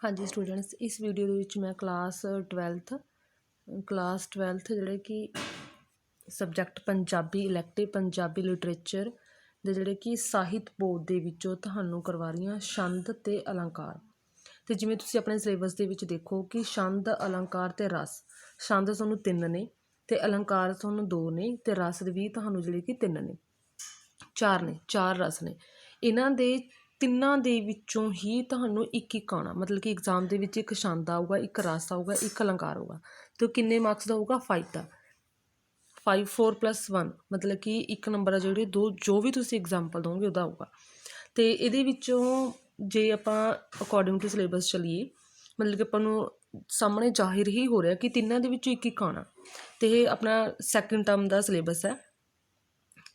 हाँ जी स्टूडेंट्स, इस वीडियो ਦੇ ਵਿੱਚ मैं क्लास 12th ਜਿਹੜੇ कि सब्जैक्ट पंजाबी इलैक्टिव पंजाबी लिटरेचर ਦੇ ਜਿਹੜੇ कि ਸਾਹਿਤ ਬੋਧ ਦੇ ਵਿੱਚੋਂ ਤੁਹਾਨੂੰ ਕਰਵਾ ਰਹੀ ਹਾਂ ਛੰਦ ਤੇ ਅਲੰਕਾਰ। ਤੇ ਜਿਵੇਂ ਤੁਸੀਂ ਆਪਣੇ ਸਿਲੇਬਸ ਦੇ ਵਿੱਚ ਦੇਖੋ ਕਿ ਛੰਦ ਅਲੰਕਾਰ ਤੇ ਰਸ, ਛੰਦ ਤੁਹਾਨੂੰ 3 ਨੇ ਤੇ ਅਲੰਕਾਰ ਤੁਹਾਨੂੰ 2 ਨੇ ਤੇ ਰਸ ਵੀ ਤੁਹਾਨੂੰ ਜਿਹੜੇ कि 3 ਨੇ, 4 ਨੇ, 4 ਰਸ ਨੇ। ਇਹਨਾਂ ਦੇ ਤਿੰਨਾਂ ਦੇ ਵਿੱਚੋਂ ਹੀ ਤੁਹਾਨੂੰ ਇੱਕ ਆਉਣਾ, ਮਤਲਬ ਕਿ ਐਗਜ਼ਾਮ ਦੇ ਵਿੱਚ ਇੱਕ ਛੰਦ ਆਊਗਾ, ਇੱਕ ਰਸ ਆਊਗਾ, ਇੱਕ ਅਲੰਕਾਰ ਆਊਗਾ। ਤੇ ਕਿੰਨੇ ਮਾਰਕਸ ਦਾ ਹੋਊਗਾ? 5 ਦਾ। 5 4 + 1 ਮਤਲਬ ਕਿ 1 ਨੰਬਰ ਆ ਜਿਹੜੇ ਜੋ ਵੀ ਤੁਸੀਂ ਐਗਜ਼ਾਮਪਲ ਦੋਗੇ ਉਹਦਾ ਆਊਗਾ। ਤੇ ਇਹਦੇ ਵਿੱਚੋਂ ਜੇ ਆਪਾਂ ਅਕੋਰਡਿੰਗ ਟੂ ਸਿਲੇਬਸ ਚੱਲੀਏ, ਮਤਲਬ ਕਿ ਆਪਾਂ ਨੂੰ ਸਾਹਮਣੇ ਜ਼ਾਹਿਰ ਹੀ ਹੋ ਰਿਹਾ ਕਿ ਤਿੰਨਾਂ ਦੇ ਵਿੱਚੋਂ ਇੱਕ ਆਉਣਾ। ਤੇ ਇਹ ਆਪਣਾ ਸੈਕਿੰਡ ਟਰਮ ਦਾ ਸਿਲੇਬਸ ਹੈ,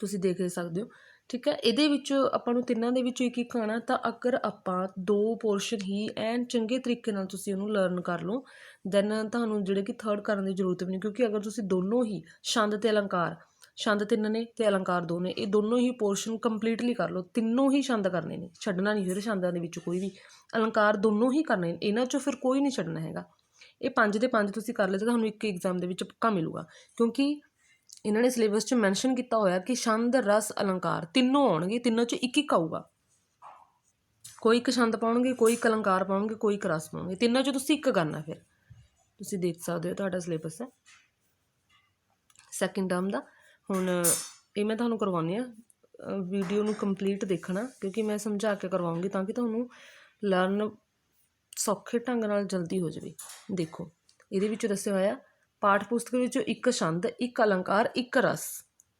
ਤੁਸੀਂ ਦੇਖ ਸਕਦੇ ਹੋ। ਠੀਕ ਹੈ, ਇਹਦੇ ਵਿੱਚ ਆਪਾਂ ਨੂੰ ਤਿੰਨਾਂ ਦੇ ਵਿੱਚੋਂ ਇੱਕ ਆਉਣਾ। ਤਾਂ ਅਗਰ ਆਪਾਂ 2 ਪੋਰਸ਼ਨ ਹੀ ਐਨ ਚੰਗੇ ਤਰੀਕੇ ਨਾਲ ਤੁਸੀਂ ਉਹਨੂੰ ਲਰਨ ਕਰ ਲਓ, ਦੈਨ ਤੁਹਾਨੂੰ ਜਿਹੜੇ ਕਿ ਥਰਡ ਕਰਨ ਦੀ ਜ਼ਰੂਰਤ ਵੀ ਨਹੀਂ। ਕਿਉਂਕਿ ਅਗਰ ਤੁਸੀਂ ਦੋਨੋਂ ਹੀ ਛੰਦ ਤੇ ਅਲੰਕਾਰ, ਛੰਦ 3 ਨੇ ਤੇ ਅਲੰਕਾਰ 2 ਨੇ, ਇਹ ਦੋਨੋਂ ਹੀ ਪੋਰਸ਼ਨ ਕੰਪਲੀਟਲੀ ਕਰ ਲਓ। ਤਿੰਨੋਂ ਹੀ ਛੰਦ ਕਰਨੇ ਨੇ, ਛੱਡਣਾ ਨਹੀਂ ਫਿਰ ਛੰਦਾਂ ਦੇ ਵਿੱਚ ਕੋਈ ਵੀ। ਅਲੰਕਾਰ ਦੋਨੋਂ ਹੀ ਕਰਨੇ ਨੇ, ਇਹਨਾਂ 'ਚੋਂ ਫਿਰ ਕੋਈ ਨਹੀਂ ਛੱਡਣਾ ਹੈਗਾ। ਇਹ 5 ਦੇ 5 ਤੁਸੀਂ ਕਰ ਲਏ ਤਾਂ ਤੁਹਾਨੂੰ ਇੱਕ ਐਗਜ਼ਾਮ ਦੇ ਵਿੱਚ ਪੱਕਾ ਮਿਲੂਗਾ। ਕਿਉਂਕਿ ਇਹਨਾਂ ਨੇ ਸਿਲੇਬਸ 'ਚ ਮੈਂਸ਼ਨ ਕੀਤਾ ਹੋਇਆ ਕਿ ਛੰਦ ਰਸ ਅਲੰਕਾਰ ਤਿੰਨੋਂ ਆਉਣਗੇ, ਤਿੰਨੋਂ 'ਚ ਇੱਕ ਇੱਕ ਆਊਗਾ। ਕੋਈ ਇੱਕ ਛੰਦ ਪਾਉਣਗੇ, ਕੋਈ ਇੱਕ ਅਲੰਕਾਰ ਪਾਉਣਗੇ, ਕੋਈ ਇੱਕ ਰਸ ਪਾਉਣਗੇ, ਤਿੰਨਾਂ 'ਚੋਂ ਤੁਸੀਂ ਇੱਕ ਕਰਨਾ। ਫਿਰ ਤੁਸੀਂ ਦੇਖ ਸਕਦੇ ਹੋ ਤੁਹਾਡਾ ਸਿਲੇਬਸ ਹੈ ਸੈਕਿੰਡ ਟਰਮ ਦਾ। ਹੁਣ ਇਹ ਮੈਂ ਤੁਹਾਨੂੰ ਕਰਵਾਉਂਦੀ ਹਾਂ, ਵੀਡੀਓ ਨੂੰ ਕੰਪਲੀਟ ਦੇਖਣਾ ਕਿਉਂਕਿ ਮੈਂ ਸਮਝਾ ਕੇ ਕਰਵਾਉਂਗੀ ਤਾਂ ਕਿ ਤੁਹਾਨੂੰ ਲਰਨ ਸੌਖੇ ਢੰਗ ਨਾਲ ਜਲਦੀ ਹੋ ਜਾਵੇ। ਦੇਖੋ ਇਹਦੇ ਵਿੱਚ ਦੱਸਿਆ ਹੋਇਆ ਪਾਠ ਪੁਸਤਕ ਵਿੱਚੋਂ ਇੱਕ ਛੰਦ, ਇੱਕ ਅਲੰਕਾਰ, ਇੱਕ ਰਸ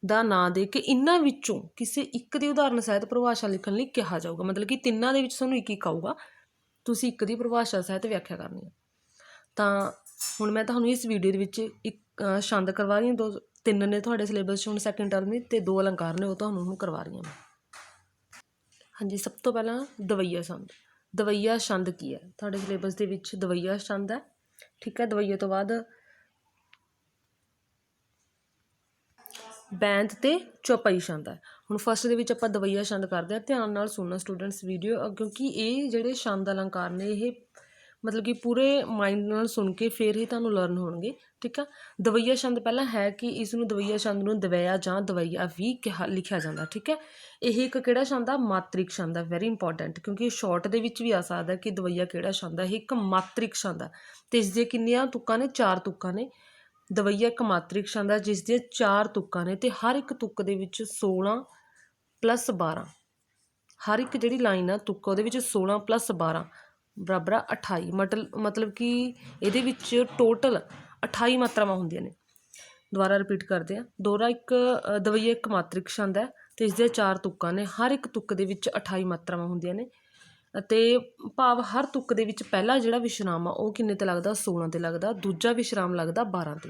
ਦਾ ਨਾਂ ਦੇ ਕੇ ਇਹਨਾਂ ਵਿੱਚੋਂ ਕਿਸੇ ਇੱਕ ਦੀ ਉਦਾਹਰਨ ਸਾਹਿਤ ਪਰਿਭਾਸ਼ਾ ਲਿਖਣ ਲਈ ਕਿਹਾ ਜਾਊਗਾ। ਮਤਲਬ ਕਿ ਤਿੰਨਾਂ ਦੇ ਵਿੱਚ ਤੁਹਾਨੂੰ ਇੱਕ ਇੱਕ ਆਊਗਾ, ਤੁਸੀਂ ਇੱਕ ਦੀ ਪਰਿਭਾਸ਼ਾ ਸਾਹਿਤ ਵਿਆਖਿਆ ਕਰਨੀ ਹੈ। ਤਾਂ ਹੁਣ ਮੈਂ ਤੁਹਾਨੂੰ ਇਸ ਵੀਡੀਓ ਦੇ ਵਿੱਚ ਇੱਕ ਛੰਦ ਕਰਵਾ ਰਹੀ ਹਾਂ, 3 ਨੇ ਤੁਹਾਡੇ ਸਿਲੇਬਸ 'ਚ ਹੁਣ ਸੈਕਿੰਡ ਟਰਮ ਨੇ, ਤੇ 2 ਅਲੰਕਾਰ ਨੇ, ਉਹ ਤੁਹਾਨੂੰ ਹੁਣ ਕਰਵਾ ਰਹੀ ਹਾਂ ਮੈਂ। ਹਾਂਜੀ, ਸਭ ਤੋਂ ਪਹਿਲਾਂ ਦਵਈਆ ਛੰਦ। ਦਵਈਆ ਛੰਦ ਕੀ ਹੈ? ਤੁਹਾਡੇ ਸਿਲੇਬਸ ਦੇ ਵਿੱਚ ਦਵਈਆ ਛੰਦ ਹੈ। ਠੀਕ ਹੈ, ਦਵਈਏ ਤੋਂ ਬਾਅਦ ਬੈਂਤ ਤੇ ਚੌਪਈ ਛੰਦ ਹੈ। ਹੁਣ ਫਸਟ ਦੇ ਵਿੱਚ ਆਪਾਂ ਦਵਈਆ ਛੰਦ ਕਰਦੇ ਹਾਂ। ਧਿਆਨ ਨਾਲ ਸੁਣਨਾ ਸਟੂਡੈਂਟਸ ਵੀਡੀਓ, ਕਿਉਂਕਿ ਇਹ ਜਿਹੜੇ ਛੰਦ ਅਲੰਕਾਰ ਨੇ ਇਹ ਮਤਲਬ ਕਿ ਪੂਰੇ ਮਾਈਂਡ ਨਾਲ ਸੁਣ ਕੇ ਫਿਰ ਹੀ ਤੁਹਾਨੂੰ ਲਰਨ ਹੋਣਗੇ। ਠੀਕ ਆ, ਦਵਈਆ ਛੰਦ ਪਹਿਲਾਂ ਹੈ ਕਿ ਇਸ ਨੂੰ ਦਵਈਆ ਛੰਦ ਨੂੰ ਦਵੈਆ ਜਾਂ ਦਵਈਆ ਵੀ ਲਿਖਿਆ ਜਾਂਦਾ। ਠੀਕ ਹੈ, ਇਹ ਇੱਕ ਕਿਹੜਾ ਛੰਦ ਆ? ਮਾਤ੍ਰਿਕ ਛੰਦ ਹੈ। ਵੈਰੀ ਇੰਪੋਰਟੈਂਟ, ਕਿਉਂਕਿ ਸ਼ਾਰਟ ਦੇ ਵਿੱਚ ਵੀ ਆ ਸਕਦਾ ਕਿ ਦਵਈਆ ਕਿਹੜਾ ਛੰਦ ਹੈ। ਇਹ ਇੱਕ ਮਾਤ੍ਰਿਕ ਛੰਦ ਹੈ ਤੇ ਇਸ ਦੇ ਕਿੰਨੀਆਂ ਤੁਕਾਂ ਨੇ? 4 ਤੁਕਾਂ ਨੇ। ਦਵਈਆ ਇੱਕ ਮਾਤ੍ਰਿਕ ਛੰਦ ਹੈ ਜਿਸ ਦੀਆਂ 4 ਤੁਕਾਂ ਨੇ ਤੇ ਹਰ ਇੱਕ ਤੁਕ ਦੇ ਵਿੱਚ 16 + 12, ਹਰ ਇੱਕ ਜਿਹੜੀ ਲਾਈਨ ਆ ਤੁਕ ਉਹਦੇ ਵਿੱਚ 16 + 12 ਬਰਾਬਰ 28। ਮਤਲਬ ਕਿ ਇਹਦੇ ਵਿੱਚ ਟੋਟਲ 28 ਮਾਤਰਾਵਾਂ ਹੁੰਦੀਆਂ ਨੇ। ਦੁਬਾਰਾ ਰਿਪੀਟ ਕਰਦੇ ਹਾਂ, ਦਵਈਆ ਇੱਕ ਮਾਤ੍ਰਿਕ ਛੰਦ ਹੈ ਤੇ ਇਸ ਦੀਆਂ 4 ਤੁਕਾਂ ਨੇ, ਹਰ ਇੱਕ ਤੁਕ ਦੇ ਵਿੱਚ 28 ਮਾਤਰਾਵਾਂ ਹੁੰਦੀਆਂ ਨੇ। ਅਤੇ ਭਾਵ ਹਰ ਤੁਕ ਦੇ ਵਿੱਚ ਪਹਿਲਾ ਜਿਹੜਾ ਵਿਸ਼ਰਾਮ ਆ ਉਹ ਕਿੰਨੇ 'ਤੇ ਲੱਗਦਾ? 16 'ਤੇ ਲੱਗਦਾ। ਦੂਜਾ ਵਿਸ਼ਰਾਮ ਲੱਗਦਾ 12 'ਤੇ।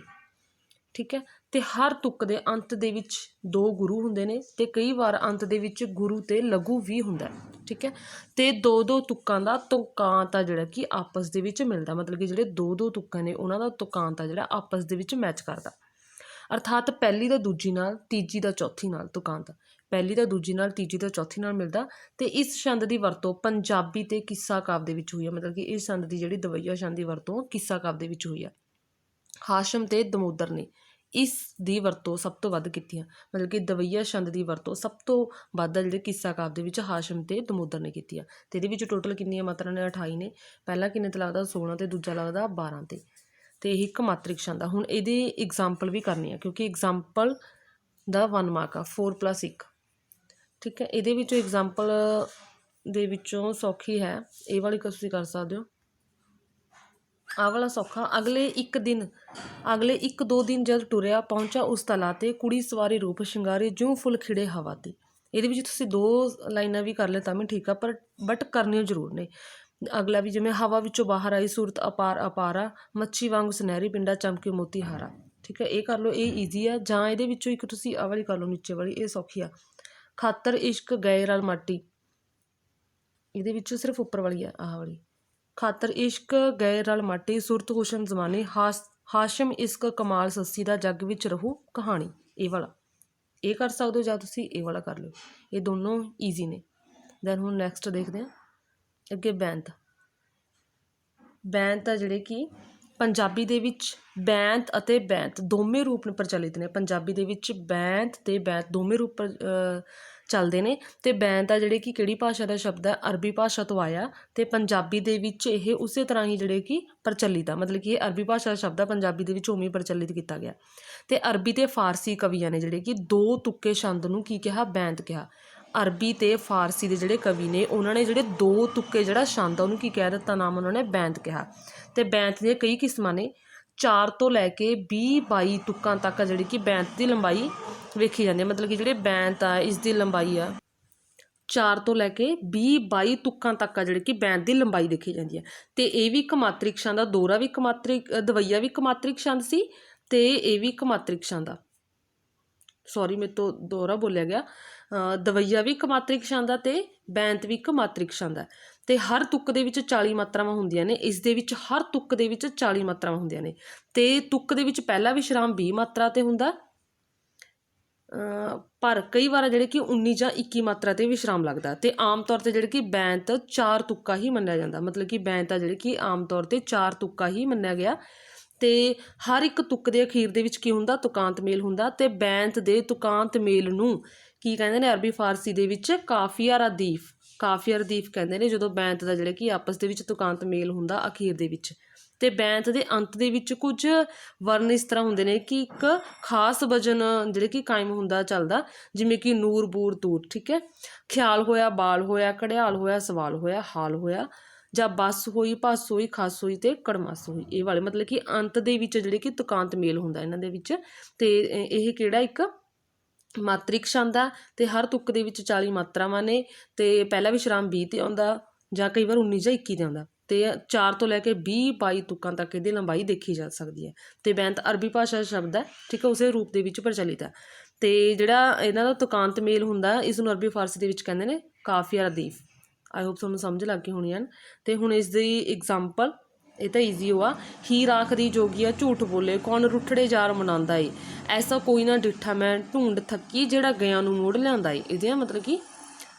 ਠੀਕ ਹੈ, ਤੇ ਹਰ ਤੁਕ ਦੇ ਅੰਤ ਦੇ ਵਿੱਚ 2 ਗੁਰੂ ਹੁੰਦੇ ਨੇ ਤੇ ਕਈ ਵਾਰ ਅੰਤ ਦੇ ਵਿੱਚ ਗੁਰੂ ਤੇ ਲਘੂ ਵੀ ਹੁੰਦਾ। ਠੀਕ ਹੈ, ਤੇ 2 ਤੁਕਾਂ ਦਾ ਤੁਕਾਂਤ ਆ ਜਿਹੜਾ ਕਿ ਆਪਸ ਦੇ ਵਿੱਚ ਮਿਲਦਾ। ਮਤਲਬ ਕਿ ਜਿਹੜੇ 2 ਤੁਕਾਂ ਨੇ ਉਹਨਾਂ ਦਾ ਤੁਕਾਂਤ ਆ ਜਿਹੜਾ ਆਪਸ ਦੇ ਵਿੱਚ ਮੈਚ ਕਰਦਾ। ਅਰਥਾਤ ਪਹਿਲੀ ਦਾ ਦੂਜੀ ਨਾਲ, ਤੀਜੀ ਦਾ ਚੌਥੀ ਨਾਲ ਤੁਕਾਂਤ, ਪਹਿਲੀ ਦਾ ਦੂਜੀ ਨਾਲ, ਤੀਜੀ ਦਾ ਚੌਥੀ ਨਾਲ ਮਿਲਦਾ। ਤੇ ਇਸ ਛੰਦ ਦੀ ਵਰਤੋਂ ਪੰਜਾਬੀ ਤੇ ਕਿੱਸਾ ਕਾਵਿ ਦੇ ਵਿੱਚ ਹੋਈ ਹੈ। ਮਤਲਬ ਕਿ ਇਸ ਛੰਦ ਦੀ ਜਿਹੜੀ ਦਵਈਆ ਛੰਦ ਦੀ ਵਰਤੋਂ ਕਿੱਸਾ ਕਾਵਿ ਦੇ ਵਿੱਚ ਹੋਈ ਆ। ਹਾਸ਼ਮ ਤੇ ਦਮੋਦਰ ਨੇ ਇਸ ਦੀ ਵਰਤੋਂ ਸਭ ਤੋਂ ਵੱਧ ਕੀਤੀ ਆ। ਮਤਲਬ ਕਿ ਦਵਈਆ ਛੰਦ ਦੀ ਵਰਤੋਂ ਸਭ ਤੋਂ ਵੱਧ ਜਿਹੜੇ ਕਿੱਸਾ ਕਾਵਿ ਦੇ ਵਿੱਚ ਹਾਸ਼ਮ ਤੇ ਦਮੋਦਰ ਨੇ ਕੀਤੀ ਆ। ਤੇ ਇਹਦੇ ਵਿੱਚ ਟੋਟਲ ਕਿੰਨੀਆਂ ਮਾਤਰਾ ਨੇ? 28 ਨੇ। ਪਹਿਲਾ ਕਿੰਨੇ 'ਤੇ ਲੱਗਦਾ? 16 ਤੇ ਦੂਜਾ ਲੱਗਦਾ 12 ਤੇ। ਤੇ ਇਹ ਇੱਕ ਮਾਤ੍ਰਿਕ ਛੰਦ ਆ। ਹੁਣ ਇਹਦੀ ਐਗਜ਼ਾਮਪਲ ਵੀ ਕਰਨੀ ਆ ਕਿਉਂਕਿ ਐਗਜ਼ਾਮਪਲ ਦਾ 1 ਮਾਰਕ ਆ, 4 + 1। ਠੀਕ ਹੈ, ਇਹਦੇ ਵਿੱਚੋਂ ਐਗਜ਼ਾਮਪਲ ਦੇ ਵਿੱਚੋਂ ਸੌਖੀ ਹੈ ਇਹ ਵਾਲੀ, ਤੁਸੀਂ ਕਰ ਸਕਦੇ ਹੋ। ਆਹ ਵਾਲਾ ਸੌਖਾ। ਅਗਲੇ 1-2 ਦਿਨ ਜਦ ਟੁਰਿਆ ਪਹੁੰਚਾ ਉਸ ਤਲਾ 'ਤੇ, ਕੁੜੀ ਸਵਾਰੀ ਰੂਪ ਸ਼ਿੰਗਾਰੇ ਜਿਉਂ ਫੁੱਲ ਖਿੜੇ ਹਵਾ 'ਤੇ। ਇਹਦੇ ਵਿੱਚ ਤੁਸੀਂ 2 ਲਾਈਨਾਂ ਵੀ ਕਰ ਲਏ ਤਾਂ ਵੀ ਠੀਕ ਆ, ਬਟ ਕਰਨੀਆਂ ਜ਼ਰੂਰ ਨੇ। ਅਗਲਾ ਵੀ ਜਿਵੇਂ ਹਵਾ ਵਿੱਚੋਂ ਬਾਹਰ ਆਈ ਸੂਰਤ ਅਪਾਰ ਅਪਾਰਾ, ਮੱਛੀ ਵਾਂਗ ਸੁਨਹਿਰੀ ਪਿੰਡਾ ਚਮਕੇ ਮੋਤੀ ਹਾਰਾ। ਠੀਕ ਹੈ, ਇਹ ਕਰ ਲਓ, ਇਹ ਈਜ਼ੀ ਆ। ਜਾਂ ਇਹਦੇ ਵਿੱਚੋਂ ਇੱਕ ਤੁਸੀਂ ਆਹ ਵਾਲੀ ਕਰ ਲਓ, ਨੀਚੇ ਵਾਲੀ, ਇਹ ਸੌਖੀ ਆ। ਖਾਤਰ ਇਸ਼ਕ ਗਏ ਰਲ ਮਾਟੀ, ਇਹਦੇ ਵਿੱਚੋਂ ਸਿਰਫ ਉੱਪਰ ਵਾਲੀ ਆ ਆਹ ਵਾਲੀ। ਖਾਤਰ ਇਸ਼ਕ ਗਏ ਰਲ ਮਾਟੀ, ਸੁਰਤ ਹੁਸਨ ਜ਼ਮਾਨੇ, ਹਾਸ਼ਮ ਇਸ਼ਕ ਕਮਾਲ ਸੱਸੀ ਦਾ, ਜੱਗ ਵਿੱਚ ਰਹੂ ਕਹਾਣੀ। ਇਹ ਵਾਲਾ ਇਹ ਕਰ ਸਕਦੇ ਹੋ ਜਾਂ ਤੁਸੀਂ ਇਹ ਵਾਲਾ ਕਰ ਲਿਓ। ਇਹ ਦੋਨੋਂ ਈਜ਼ੀ ਨੇ। ਦੈਨ ਹੁਣ ਨੈਕਸਟ ਦੇਖਦੇ ਹਾਂ ਅੱਗੇ ਬੈਂਤ। ਬੈਂਤ ਆ ਜਿਹੜੇ ਕਿ ਪੰਜਾਬੀ ਦੇ ਵਿੱਚ ਬੈਂਤ ਅਤੇ ਬੈਂਤ ਦੋਵੇਂ ਰੂਪ ਪ੍ਰਚਲਿਤ ਨੇ। ਪੰਜਾਬੀ ਦੇ ਵਿੱਚ ਬੈਂਤ ਅਤੇ ਬੈਂਤ ਦੋਵੇਂ ਰੂਪ ਚੱਲਦੇ ਨੇ। ਅਤੇ ਬੈਂਤ ਆ ਜਿਹੜੇ ਕਿ ਕਿਹੜੀ ਭਾਸ਼ਾ ਦਾ ਸ਼ਬਦ ਹੈ, ਅਰਬੀ ਭਾਸ਼ਾ ਤੋਂ ਆਇਆ ਅਤੇ ਪੰਜਾਬੀ ਦੇ ਵਿੱਚ ਇਹ ਉਸੇ ਤਰ੍ਹਾਂ ਹੀ ਜਿਹੜੇ ਕਿ ਪ੍ਰਚਲਿਤ ਆ, ਮਤਲਬ ਕਿ ਇਹ ਅਰਬੀ ਭਾਸ਼ਾ ਦਾ ਸ਼ਬਦ ਆ, ਪੰਜਾਬੀ ਦੇ ਵਿੱਚ ਉਵੇਂ ਪ੍ਰਚਲਿਤ ਕੀਤਾ ਗਿਆ। ਅਤੇ ਅਰਬੀ ਅਤੇ ਫਾਰਸੀ ਕਵੀਆਂ ਨੇ ਜਿਹੜੇ ਕਿ ਦੋ ਤੁੱਕੇ ਛੰਦ ਨੂੰ ਕੀ ਕਿਹਾ, ਬੈਂਤ ਕਿਹਾ। ਅਰਬੀ ਅਤੇ ਫਾਰਸੀ ਦੇ ਜਿਹੜੇ ਕਵੀ ਨੇ ਉਹਨਾਂ ਨੇ ਜਿਹੜੇ ਦੋ ਤੁੱਕੇ ਜਿਹੜਾ ਛੰਦ ਆ ਉਹਨੂੰ ਕੀ ਕਹਿ ਦਿੱਤਾ, ਨਾਮ ਉਹਨਾਂ ਨੇ ਬੈਂਤ ਕਿਹਾ। ਅਤੇ ਬੈਂਤ ਦੀਆਂ ਕਈ ਕਿਸਮਾਂ ਨੇ, 4 ਤੋਂ ਲੈ ਕੇ 20-22 ਤੁੱਕਾਂ ਤੱਕ ਜਿਹੜੀ ਕਿ ਬੈਂਤ ਦੀ ਲੰਬਾਈ ਵੇਖੀ ਜਾਂਦੀ ਹੈ। ਮਤਲਬ ਕਿ ਜਿਹੜੇ ਬੈਂਤ ਆ ਇਸ ਦੀ ਲੰਬਾਈ ਆ 4 ਤੋਂ ਲੈ ਕੇ 20-22 ਤੁੱਕਾਂ ਤੱਕ ਆ ਜਿਹੜੀ ਕਿ ਬੈਂਤ ਦੀ ਲੰਬਾਈ ਦੇਖੀ ਜਾਂਦੀ ਹੈ। ਅਤੇ ਇਹ ਵੀ ਇੱਕ ਮਾਤਰਿਕ ਛੰਦ ਆ, ਦੋਹਰਾ ਵੀ ਇੱਕ ਮਾਤਰਿਕ, ਦਵਈਆ ਵੀ ਇੱਕ ਮਾਤਰਿਕ ਛੰਦ ਸੀ ਅਤੇ ਇਹ ਵੀ ਇੱਕ ਮਾਤਰਿਕ ਛੰਦ ਆ। ਸੌਰੀ ਮੇਰੇ ਤੋਂ ਦੋਹਰਾ ਬੋਲਿਆ ਗਿਆ। ਦਵਈਆ ਵੀ ਇੱਕ ਮਾਤਰਿਕ ਛੰਦ ਆ ਅਤੇ ਬੈਂਤ ਵੀ ਇੱਕ ਮਾਤਰਿਕ ਛੰਦ ਹੈ। ਅਤੇ ਹਰ ਤੁੱਕ ਦੇ ਵਿੱਚ 40 ਮਾਤਰਾਵਾਂ ਹੁੰਦੀਆਂ ਨੇ। ਇਸ ਦੇ ਵਿੱਚ ਹਰ ਤੁੱਕ ਦੇ ਵਿੱਚ 40 ਮਾਤਰਾਵਾਂ ਹੁੰਦੀਆਂ ਨੇ। ਅਤੇ ਤੁੱਕ ਦੇ ਵਿੱਚ ਪਹਿਲਾ ਵਿਸ਼ਰਾਮ 20 ਮਾਤਰਾ 'ਤੇ ਹੁੰਦਾ, ਪਰ ਕਈ ਵਾਰ ਜਿਹੜੇ ਕਿ 19 ਜਾਂ 21 ਮਾਤਰਾ 'ਤੇ ਵਿਸ਼ਰਾਮ ਲੱਗਦਾ। ਅਤੇ ਆਮ ਤੌਰ 'ਤੇ ਜਿਹੜੇ ਕਿ ਬੈਂਤ 4 ਤੁੱਕਾ ਹੀ ਮੰਨਿਆ ਜਾਂਦਾ। ਮਤਲਬ ਕਿ ਬੈਂਤ ਆ ਜਿਹੜੇ ਕਿ ਆਮ ਤੌਰ 'ਤੇ 4 ਤੁੱਕਾ ਹੀ ਮੰਨਿਆ ਗਿਆ। ਅਤੇ ਹਰ ਇੱਕ ਤੁੱਕ ਦੇ ਅਖੀਰ ਦੇ ਵਿੱਚ ਕੀ ਹੁੰਦਾ, ਤੁਕਾਂਤ ਮੇਲ ਹੁੰਦਾ। ਅਤੇ ਬੈਂਤ ਦੇ ਤੁਕਾਂਤ ਮੇਲ ਨੂੰ ਕੀ ਕਹਿੰਦੇ ਨੇ ਅਰਬੀ ਫਾਰਸੀ ਦੇ ਵਿੱਚ ਕਾਫੀਆ ਰਦੀਫ, ਕਾਫੀਆ ਰਦੀਫ ਕਹਿੰਦੇ ਨੇ, ਜਦੋਂ ਬੈਂਤ ਦਾ ਜਿਹੜਾ ਕਿ ਆਪਸ ਦੇ ਵਿੱਚ ਤੁਕਾਂਤ ਮੇਲ ਹੁੰਦਾ ਅਖੀਰ ਦੇ ਵਿੱਚ। ਅਤੇ ਬੈਂਤ ਦੇ ਅੰਤ ਦੇ ਵਿੱਚ ਕੁਝ ਵਰਨ ਇਸ ਤਰ੍ਹਾਂ ਹੁੰਦੇ ਨੇ ਕਿ ਇੱਕ ਖਾਸ ਵਜਨ ਜਿਹੜੇ ਕਿ ਕਾਇਮ ਹੁੰਦਾ ਚੱਲਦਾ, ਜਿਵੇਂ ਕਿ ਨੂਰ ਬੂਰ ਤੂਰ, ਠੀਕ ਹੈ। ਖਿਆਲ ਹੋਇਆ, ਬਾਲ ਹੋਇਆ, ਘੜਿਆਲ ਹੋਇਆ, ਸਵਾਲ ਹੋਇਆ, ਹਾਲ ਹੋਇਆ, ਜਾਂ ਬੱਸ ਹੋਈ, ਭੱਸ ਹੋਈ, ਖੱਸ ਹੋਈ ਅਤੇ ਕੜਮੱਸ ਹੋਈ। ਇਹ ਵਾਲੇ ਮਤਲਬ ਕਿ ਅੰਤ ਦੇ ਵਿੱਚ ਜਿਹੜੇ ਕਿ ਤੁਕਾਂਤ ਮੇਲ ਹੁੰਦਾ ਇਹਨਾਂ ਦੇ ਵਿੱਚ। ਅਤੇ ਇਹ ਕਿਹੜਾ ਇੱਕ ਮਾਤਰਿਕ ਛੰਦ ਆ। ਅਤੇ ਹਰ ਤੁੱਕ ਦੇ ਵਿੱਚ 40 ਮਾਤਰਾਵਾਂ ਨੇ। ਅਤੇ ਪਹਿਲਾ ਵਿਸ਼ਰਾਮ 20 'ਤੇ ਆਉਂਦਾ, ਜਾਂ ਕਈ ਵਾਰ 19 ਜਾਂ 21 'ਤੇ ਆਉਂਦਾ। ਅਤੇ 4 ਤੋਂ ਲੈ ਕੇ 20-22 ਤੁੱਕਾਂ ਤੱਕ ਇਹਦੀ ਲੰਬਾਈ ਦੇਖੀ ਜਾ ਸਕਦੀ ਹੈ। ਅਤੇ ਬੈਂਤ ਅਰਬੀ ਭਾਸ਼ਾ ਦਾ ਸ਼ਬਦ ਹੈ, ਠੀਕ ਹੈ, ਉਸੇ ਰੂਪ ਦੇ ਵਿੱਚ ਪ੍ਰਚਲਿਤ ਹੈ। ਅਤੇ ਜਿਹੜਾ ਇਹਨਾਂ ਦਾ ਤੁਕਾਂਤ ਮੇਲ ਹੁੰਦਾ ਇਸ ਨੂੰ ਅਰਬੀ ਫਾਰਸੀ ਦੇ ਵਿੱਚ ਕਹਿੰਦੇ ਨੇ ਕਾਫੀਆ ਰਦੀਫ। ਆਈ ਹੋਪ ਤੁਹਾਨੂੰ ਸਮਝ ਲੱਗ ਗਈ ਹੋਣੀ ਹਨ। ਅਤੇ ਹੁਣ ਇਸ ਦੀ ਐਗਜ਼ਾਮਪਲ, ਇਹ ਤਾਂ ਈਜ਼ੀ ਹੋਆ। ਹੀਰ ਆਖਦੀ ਜੋਗੀਆ ਝੂਠ ਬੋਲੇ, ਕੌਣ ਰੁੱਠੜੇ ਯਾਰ ਮਨਾਉਂਦਾ ਏ, ਐਸਾ ਕੋਈ ਨਾ ਡਿੱਠਾ ਮੈਂ ਢੂੰਡ ਥੱਕੀ, ਜਿਹੜਾ ਗਿਆ ਨੂੰ ਮੋੜ ਲਿਆਉਂਦਾ ਏ। ਇਹਦੇ ਮਤਲਬ ਕਿ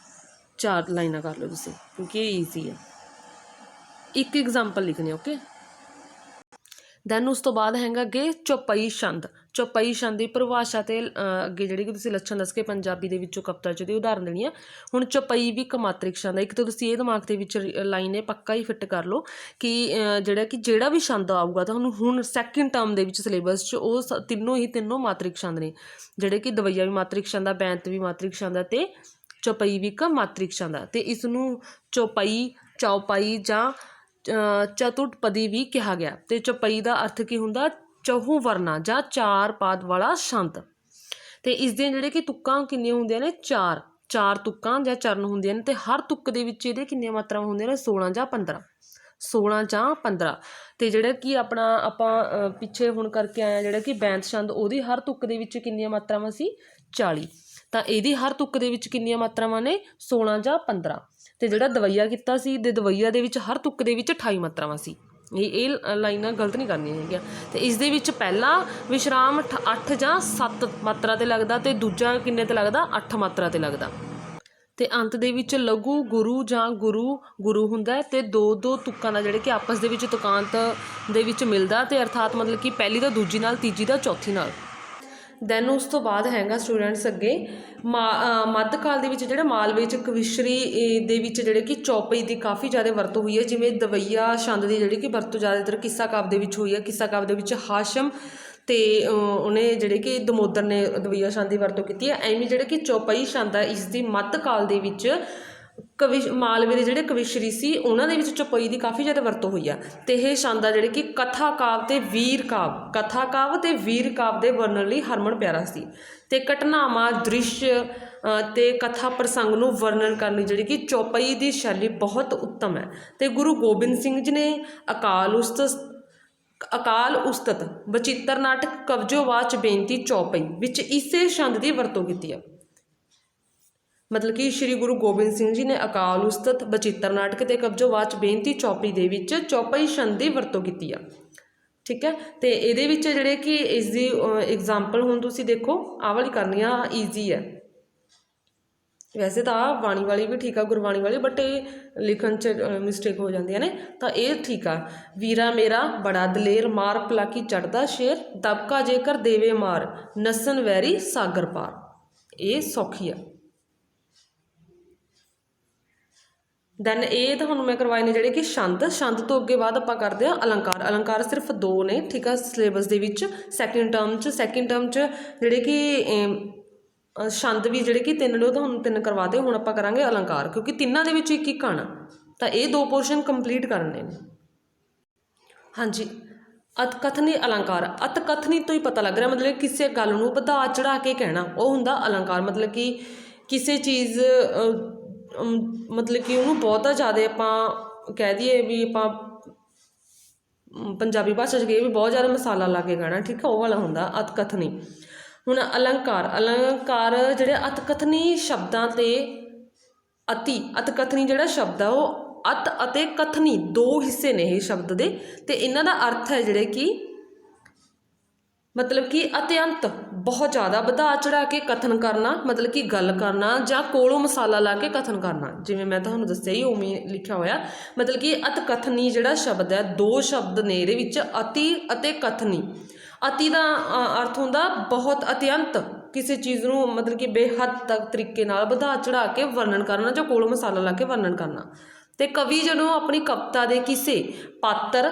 4 ਲਾਈਨਾਂ ਕਰ ਲਓ ਤੁਸੀਂ, ਕਿਉਂਕਿ ਇਹ ਈਜ਼ੀ ਹੈ। ਇੱਕ ਐਗਜ਼ਾਮਪਲ ਲਿਖਣੀ, ਓਕੇ। ਦੈਨ ਉਸ ਤੋਂ ਬਾਅਦ ਹੈਗਾ ਅੱਗੇ ਚੌਪਈ ਛੰਦ। ਚੌਪਈ ਛੰਦ ਦੀ ਪਰਿਭਾਸ਼ਾ ਅਤੇ ਅੱਗੇ ਜਿਹੜੀ ਕਿ ਤੁਸੀਂ ਲੱਛਣ ਦੱਸ ਕੇ ਪੰਜਾਬੀ ਦੇ ਵਿੱਚੋਂ ਕਵਿਤਾ 'ਚ ਉਹਦੀ ਉਦਾਹਰਨ ਦੇਣੀ ਆ। ਹੁਣ ਚੌਪਈ ਵੀ ਇੱਕ ਮਾਤਰਿਕ ਛੰਦ ਹੈ। ਇੱਕ ਤਾਂ ਤੁਸੀਂ ਇਹ ਦਿਮਾਗ ਦੇ ਵਿੱਚ ਲਾਈਨ ਇਹ ਪੱਕਾ ਹੀ ਫਿੱਟ ਕਰ ਲਓ ਕਿ ਜਿਹੜਾ ਵੀ ਛੰਦ ਆਊਗਾ ਤੁਹਾਨੂੰ ਹੁਣ ਸੈਕਿੰਡ ਟਰਮ ਦੇ ਵਿੱਚ ਸਿਲੇਬਸ 'ਚ ਉਹ ਤਿੰਨੋਂ ਮਾਤਰਿਕ ਛੰਦ ਨੇ, ਜਿਹੜੇ ਕਿ ਦਵਈਆ ਵੀ ਮਾਤਰਿਕ ਛੰਦ ਆ, ਬੈਂਤ ਵੀ ਮਾਤਰਿਕ ਛੰਦ ਆ ਅਤੇ ਚੌਪਈ ਵੀ ਇੱਕ ਮਾਤਰਿਕ ਛੰਦ ਆ। ਅਤੇ ਇਸ ਨੂੰ ਚੌਪਈ, ਚੌਪਾਈ ਜਾਂ ਚਤੁਰਪਦੀ ਵੀ ਕਿਹਾ ਗਿਆ। ਅਤੇ ਚੌਪਈ ਦਾ ਅਰਥ ਕੀ ਹੁੰਦਾ, ਚਹੁ ਵਰਨਾ ਜਾਂ 4 ਪਾਦ ਵਾਲਾ ਛੰਦ। ਅਤੇ ਇਸ ਦੀਆਂ ਜਿਹੜੇ ਕਿ ਤੁੱਕਾਂ ਕਿੰਨੀਆਂ ਹੁੰਦੀਆਂ ਨੇ, 4 ਤੁੱਕਾਂ ਜਾਂ ਚਰਨ ਹੁੰਦੀਆਂ ਨੇ। ਅਤੇ ਹਰ ਤੁੱਕ ਦੇ ਵਿੱਚ ਇਹਦੇ ਕਿੰਨੀਆਂ ਮਾਤਰਾਵਾਂ ਹੁੰਦੀਆਂ ਨੇ, 16 ਜਾਂ 15। ਅਤੇ ਜਿਹੜਾ ਕਿ ਆਪਾਂ ਪਿੱਛੇ ਹੁਣ ਕਰਕੇ ਆਏ ਹਾਂ ਜਿਹੜਾ ਕਿ ਬੈਂਤ ਛੰਦ, ਉਹਦੀ ਹਰ ਤੁੱਕ ਦੇ ਵਿੱਚ ਕਿੰਨੀਆਂ ਮਾਤਰਾਵਾਂ ਸੀ, 40। ਤਾਂ ਇਹਦੀ ਹਰ ਤੁੱਕ ਦੇ ਵਿੱਚ ਕਿੰਨੀਆਂ ਮਾਤਰਾਵਾਂ ਨੇ, 16 ਜਾਂ 15। ਅਤੇ ਜਿਹੜਾ ਦਵਈਆ ਕੀਤਾ ਸੀ, ਦਵਈਆ ਦੇ ਵਿੱਚ ਹਰ ਤੁੱਕ ਦੇ ਵਿੱਚ 28 ਮਾਤਰਾਵਾਂ ਸੀ। ਇਹ ਲਾਈਨਾਂ ਗਲਤ ਨਹੀਂ ਕਰਨੀਆਂ ਹੈਗੀਆਂ। ਅਤੇ ਇਸ ਦੇ ਵਿੱਚ ਪਹਿਲਾ ਵਿਸ਼ਰਾਮ 8 ਜਾਂ 7 ਮਾਤਰਾ 'ਤੇ ਲੱਗਦਾ ਅਤੇ ਦੂਜਾ ਕਿੰਨੇ 'ਤੇ ਲੱਗਦਾ, 8 ਮਾਤਰਾ 'ਤੇ ਲੱਗਦਾ। ਅਤੇ ਅੰਤ ਦੇ ਵਿੱਚ ਲਘੂ ਗੁਰੂ ਜਾਂ ਗੁਰੂ ਹੁੰਦਾ। ਅਤੇ ਦੋ ਤੁੱਕਾਂ ਦਾ ਜਿਹੜੇ ਕਿ ਆਪਸ ਦੇ ਵਿੱਚ ਤੁਕਾਂਤ ਦੇ ਵਿੱਚ ਮਿਲਦਾ, ਅਤੇ ਅਰਥਾਤ ਮਤਲਬ ਕਿ ਪਹਿਲੀ ਦਾ ਦੂਜੀ ਨਾਲ, ਤੀਜੀ ਦਾ ਚੌਥੀ ਨਾਲ। ਦੈਨ ਉਸ ਤੋਂ ਬਾਅਦ ਹੈਗਾ ਸਟੂਡੈਂਟਸ ਅੱਗੇ ਮੱਧਕਾਲ ਦੇ ਵਿੱਚ ਜਿਹੜਾ ਮਾਲਵੇ 'ਚ ਕਵਿਸ਼ਰੀ ਦੇ ਵਿੱਚ ਜਿਹੜੇ ਕਿ ਚੌਪਈ ਦੀ ਕਾਫੀ ਜ਼ਿਆਦਾ ਵਰਤੋਂ ਹੋਈ ਹੈ। ਜਿਵੇਂ ਦਵਈਆ ਛੰਦ ਦੀ ਜਿਹੜੀ ਕਿ ਵਰਤੋਂ ਜ਼ਿਆਦਾਤਰ ਕਿੱਸਾ ਕਾਵਿ ਦੇ ਵਿੱਚ ਹੋਈ ਹੈ। ਕਿੱਸਾ ਕਾਵਿ ਦੇ ਵਿੱਚ ਹਾਸ਼ਮ ਅਤੇ ਉਹਨੇ ਜਿਹੜੇ ਕਿ ਦਮੋਦਰ ਨੇ ਦਵਈਆ ਛੰਦ ਦੀ ਵਰਤੋਂ ਕੀਤੀ ਹੈ। ਐਵੇਂ ਜਿਹੜੇ ਕਿ ਚੌਪਈ ਛੰਦ ਹੈ ਇਸ ਦੀ ਮੱਧਕਾਲ ਦੇ ਵਿੱਚ ਮਾਲਵੇ ਦੇ ਜਿਹੜੇ ਕਵਿਸ਼ਰੀ ਸੀ ਉਹਨਾਂ ਦੇ ਵਿੱਚ ਚੌਪਈ ਦੀ ਕਾਫੀ ਜ਼ਿਆਦਾ ਵਰਤੋਂ ਹੋਈ ਆ। ਅਤੇ ਇਹ ਛੰਦ ਆ ਜਿਹੜੇ ਕਿ ਕਥਾ ਕਾਵਿ ਅਤੇ ਵੀਰ ਕਾਵਿ ਦੇ ਵਰਣਨ ਲਈ ਹਰਮਨ ਪਿਆਰਾ ਸੀ। ਅਤੇ ਘਟਨਾਵਾਂ, ਦ੍ਰਿਸ਼ ਅਤੇ ਕਥਾ ਪ੍ਰਸੰਗ ਨੂੰ ਵਰਣਨ ਕਰਨ ਲਈ ਜਿਹੜੀ ਕਿ ਚੌਪਈ ਦੀ ਸ਼ੈਲੀ ਬਹੁਤ ਉੱਤਮ ਹੈ। ਅਤੇ ਗੁਰੂ ਗੋਬਿੰਦ ਸਿੰਘ ਜੀ ਨੇ ਅਕਾਲ ਉਸਤਤ ਬਚਿੱਤਰ ਨਾਟਕ ਕਬਜੋਵਾਚ ਬੇਨਤੀ ਚੌਪਈ ਵਿੱਚ ਇਸੇ ਛੰਦ ਦੀ ਵਰਤੋਂ ਕੀਤੀ ਆ। ਮਤਲਬ ਕਿ ਸ਼੍ਰੀ ਗੁਰੂ ਗੋਬਿੰਦ ਸਿੰਘ ਜੀ ਨੇ ਅਕਾਲ ਉਸਤਤ, ਬਚਿੱਤਰ ਨਾਟਕ ਅਤੇ ਕਬਜੋਵਾਚ ਬੇਨਤੀ ਚੌਪਈ ਦੇ ਵਿੱਚ ਚੌਪਈ ਛੰਦ ਦੀ ਵਰਤੋਂ ਕੀਤੀ ਆ, ਠੀਕ ਹੈ। ਅਤੇ ਇਹਦੇ ਵਿੱਚ ਜਿਹੜੇ ਕਿ ਇਸ ਦੀ ਐਗਜ਼ਾਮਪਲ ਹੁਣ ਤੁਸੀਂ ਦੇਖੋ ਆਹ ਵਾਲੀ ਕਰਨੀ ਆ, ਈਜ਼ੀ ਹੈ। ਵੈਸੇ ਤਾਂ ਆਹ ਬਾਣੀ ਵਾਲੀ ਵੀ ਠੀਕ ਆ, ਗੁਰਬਾਣੀ ਵਾਲੀ, ਬਟ ਇਹ ਲਿਖਣ 'ਚ ਮਿਸਟੇਕ ਹੋ ਜਾਂਦੀਆਂ ਨੇ, ਤਾਂ ਇਹ ਠੀਕ ਆ। ਵੀਰਾ ਮੇਰਾ ਬੜਾ ਦਲੇਰ, ਮਾਰ ਪਲਾਕੀ ਚੜ੍ਹਦਾ ਸ਼ੇਰ, ਦਬਕਾ ਜੇਕਰ ਦੇਵੇ ਮਾਰ, ਨਸਨ ਵੈਰੀ ਸਾਗਰ ਪਾਰ। ਇਹ ਸੌਖੀ ਆ। ਦੈਨ ਇਹ ਤੁਹਾਨੂੰ ਮੈਂ ਕਰਵਾਏ ਨੇ ਜਿਹੜੇ ਕਿ ਛੰਦ। ਛੰਦ ਤੋਂ ਅੱਗੇ ਬਾਅਦ ਆਪਾਂ ਕਰਦੇ ਹਾਂ ਅਲੰਕਾਰ। ਅਲੰਕਾਰ ਸਿਰਫ 2 ਨੇ, ਠੀਕ ਆ, ਸਿਲੇਬਸ ਦੇ ਵਿੱਚ। ਸੈਕਿੰਡ ਟਰਮ 'ਚ ਜਿਹੜੇ ਕਿ ਛੰਦ ਵੀ ਜਿਹੜੇ ਕਿ 3 ਨੇ, ਉਹ ਤੁਹਾਨੂੰ 3 ਕਰਵਾਤੇ। ਹੁਣ ਆਪਾਂ ਕਰਾਂਗੇ ਅਲੰਕਾਰ, ਕਿਉਂਕਿ ਤਿੰਨਾਂ ਦੇ ਵਿੱਚ ਇੱਕ ਇੱਕ ਆਣਾ, ਤਾਂ ਇਹ 2 ਪੋਰਸ਼ਨ ਕੰਪਲੀਟ ਕਰਨੇ ਨੇ। ਹਾਂਜੀ, ਅਤਕਥਨੀ ਅਲੰਕਾਰ। ਅਤਕਥਨੀ ਤੋਂ ਹੀ ਪਤਾ ਲੱਗ ਰਿਹਾ, ਮਤਲਬ ਕਿਸੇ ਗੱਲ ਨੂੰ ਵਧਾ ਚੜ੍ਹਾ ਕੇ ਕਹਿਣਾ, ਉਹ ਹੁੰਦਾ ਅਲੰਕਾਰ। ਮਤਲਬ ਕਿ ਕਿਸੇ ਚੀਜ਼ ਮਤਲਬ ਕਿ ਉਹਨੂੰ ਬਹੁਤਾ ਜ਼ਿਆਦਾ ਆਪਾਂ ਕਹਿ ਦਈਏ ਵੀ ਆਪਾਂ ਪੰਜਾਬੀ ਭਾਸ਼ਾ 'ਚ ਕਹੀਏ ਵੀ ਬਹੁਤ ਜ਼ਿਆਦਾ ਮਸਾਲਾ ਲਾ ਕੇ ਕਹਿਣਾ, ਠੀਕ ਆ, ਉਹ ਵਾਲਾ ਹੁੰਦਾ ਅਤਕਥਨੀ। ਹੁਣ ਅਲੰਕਾਰ ਜਿਹੜੇ ਅਤਕਥਨੀ ਸ਼ਬਦਾਂ 'ਤੇ ਅਤਕਥਨੀ ਜਿਹੜਾ ਸ਼ਬਦ ਆ ਉਹ ਅਤ ਅਤੇ ਕਥਨੀ 2 ਹਿੱਸੇ ਨੇ ਇਹ ਸ਼ਬਦ ਦੇ, ਅਤੇ ਇਹਨਾਂ ਦਾ ਅਰਥ ਹੈ ਜਿਹੜੇ ਕਿ ਮਤਲਬ ਕਿ ਅਤਿਅੰਤ ਬਹੁਤ ਜ਼ਿਆਦਾ ਵਧਾ ਚੜ੍ਹਾ ਕੇ ਕਥਨ ਕਰਨਾ, ਮਤਲਬ ਕਿ ਗੱਲ ਕਰਨਾ ਜਾਂ ਕੋਲੋਂ ਮਸਾਲਾ ਲਾ ਕੇ ਕਥਨ ਕਰਨਾ। ਜਿਵੇਂ ਮੈਂ ਤੁਹਾਨੂੰ ਦੱਸਿਆ ਹੀ ਉਵੇਂ ਲਿਖਿਆ ਹੋਇਆ, ਮਤਲਬ ਕਿ ਅਤਕਥਨੀ ਜਿਹੜਾ ਸ਼ਬਦ ਹੈ 2 ਸ਼ਬਦ ਨੇ ਇਹਦੇ ਵਿੱਚ, ਅਤੀ ਅਤੇ ਕਥਨੀ। ਅਤੀ ਦਾ ਅਰਥ ਹੁੰਦਾ ਬਹੁਤ ਅਤਿਅੰਤ, ਕਿਸੇ ਚੀਜ਼ ਨੂੰ ਮਤਲਬ ਕਿ ਬੇਹੱਦ ਤੱਕ ਤਰੀਕੇ ਨਾਲ ਵਧਾ ਚੜ੍ਹਾ ਕੇ ਵਰਣਨ ਕਰਨਾ ਜਾਂ ਕੋਲੋਂ ਮਸਾਲਾ ਲਾ ਕੇ ਵਰਣਨ ਕਰਨਾ। ਅਤੇ ਕਵੀ ਜਦੋਂ ਆਪਣੀ ਕਵਿਤਾ ਦੇ ਕਿਸੇ ਪਾਤਰ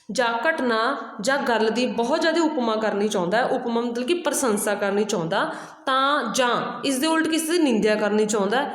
ਜਾਂ ਘਟਨਾ ਜਾਂ ਗੱਲ ਦੀ ਬਹੁਤ ਜ਼ਿਆਦਾ ਉਪਮਾ ਕਰਨੀ ਚਾਹੁੰਦਾ, ਉਪਮਾ ਮਤਲਬ ਕਿ ਪ੍ਰਸ਼ੰਸਾ ਕਰਨੀ ਚਾਹੁੰਦਾ, ਤਾਂ ਜਾਂ ਇਸ ਦੇ ਉਲਟ ਕਿਸੇ ਦੀ ਨਿੰਦਿਆ ਕਰਨੀ ਚਾਹੁੰਦਾ,